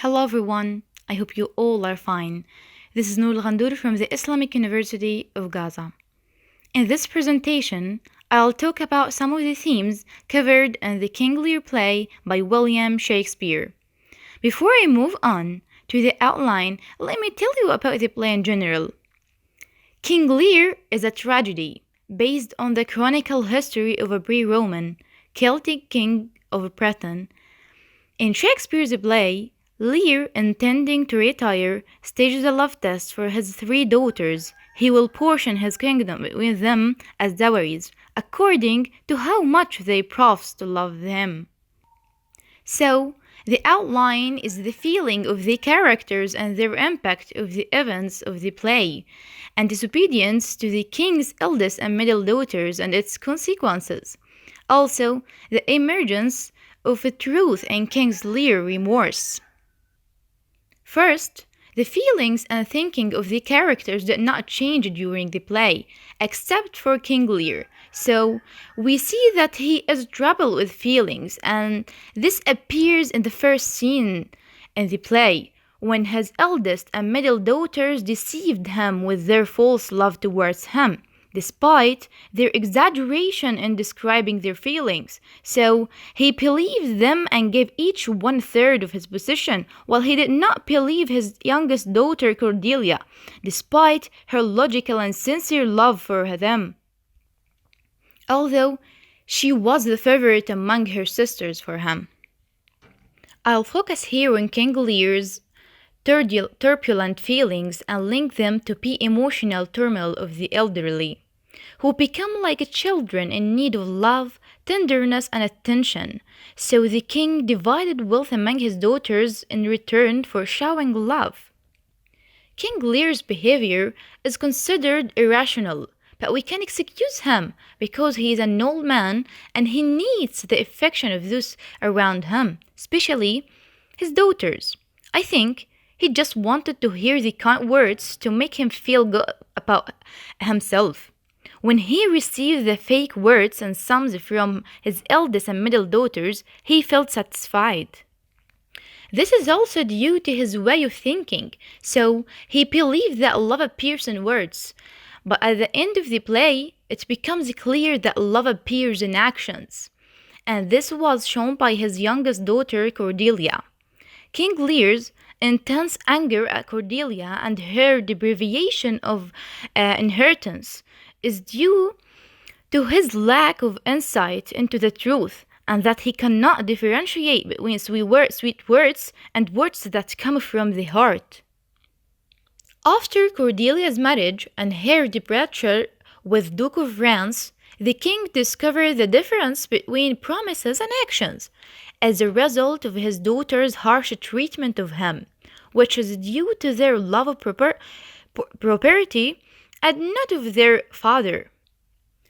Hello everyone, I hope you all are fine. This is Noor Alghandour from the Islamic University of Gaza. In this presentation, I'll talk about some of the themes covered in the King Lear play by William Shakespeare. Before I move on to the outline, let me tell you about the play in general. King Lear is a tragedy based on the chronicle history of a pre-Roman Celtic king of Britain. In Shakespeare's play, Lear, intending to retire, stages a love test for his three daughters. He will portion his kingdom between them as dowries, according to how much they profess to love him. So, the outline is the feeling of the characters and their impact of the events of the play, and disobedience to the king's eldest and middle daughters and its consequences. Also, the emergence of a truth in King Lear's remorse. First, the feelings and thinking of the characters did not change during the play, except for King Lear. So, we see that he is troubled with feelings, and this appears in the first scene in the play, when his eldest and middle daughters deceived him with their false love towards him, despite their exaggeration in describing their feelings. So he believed them and gave each 1/3 of his position, while he did not believe his youngest daughter Cordelia, despite her logical and sincere love for them, although she was the favorite among her sisters for him. I'll focus here on King Lear's turbulent feelings and link them to the emotional turmoil of the elderly, who become like children in need of love, tenderness, and attention. So the king divided wealth among his daughters in return for showing love. King Lear's behavior is considered irrational, but we can excuse him because he is an old man and he needs the affection of those around him, especially his daughters. I think he just wanted to hear the kind words to make him feel good about himself. When he received the fake words and sums from his eldest and middle daughters, he felt satisfied. This is also due to his way of thinking, so he believed that love appears in words. But at the end of the play, it becomes clear that love appears in actions. And this was shown by his youngest daughter, Cordelia. King Lear's intense anger at Cordelia and her deprivation of inheritance is due to his lack of insight into the truth, and that he cannot differentiate between sweet words and words that come from the heart. After Cordelia's marriage and her departure with Duke of France, the king discovered the difference between promises and actions as a result of his daughter's harsh treatment of him, which is due to their love of property and not of their father.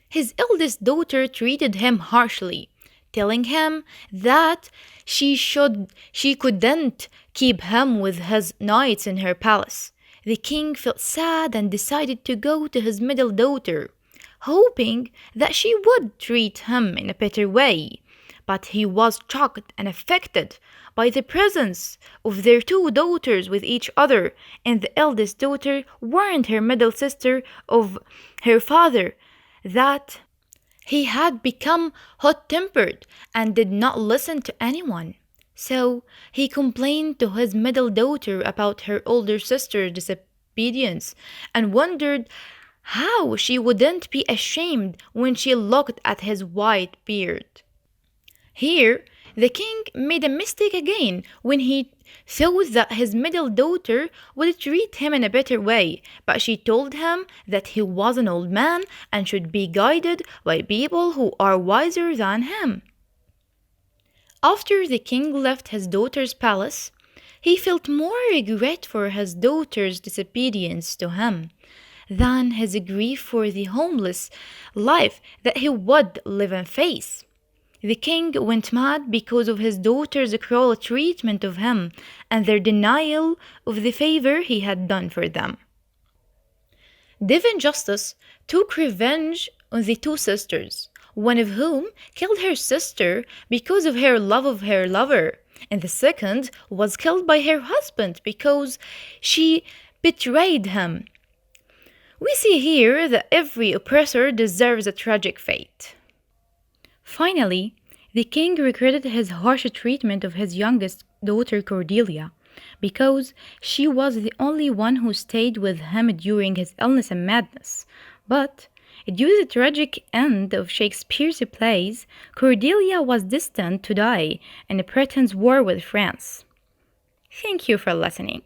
His eldest daughter treated him harshly, telling him that she couldn't keep him with his knights in her palace. The king felt sad and decided to go to his middle daughter, hoping that she would treat him in a better way. But he was shocked and affected by the presence of their two daughters with each other, and the eldest daughter warned her middle sister of her father that he had become hot-tempered and did not listen to anyone. So he complained to his middle daughter about her older sister's disobedience and wondered how she wouldn't be ashamed when she looked at his white beard. Here, the king made a mistake again when he thought that his middle daughter would treat him in a better way, but she told him that he was an old man and should be guided by people who are wiser than him. After the king left his daughter's palace, he felt more regret for his daughter's disobedience to him than his grief for the homeless life that he would live and face. The king went mad because of his daughter's cruel treatment of him and their denial of the favor he had done for them. Divine Justice took revenge on the two sisters, one of whom killed her sister because of her love of her lover. and the second was killed by her husband because she betrayed him. We see here that every oppressor deserves a tragic fate. Finally, the king regretted his harsh treatment of his youngest daughter Cordelia, because she was the only one who stayed with him during his illness and madness. But due to the tragic end of Shakespeare's plays, Cordelia was destined to die in Britain's war with France. Thank you for listening.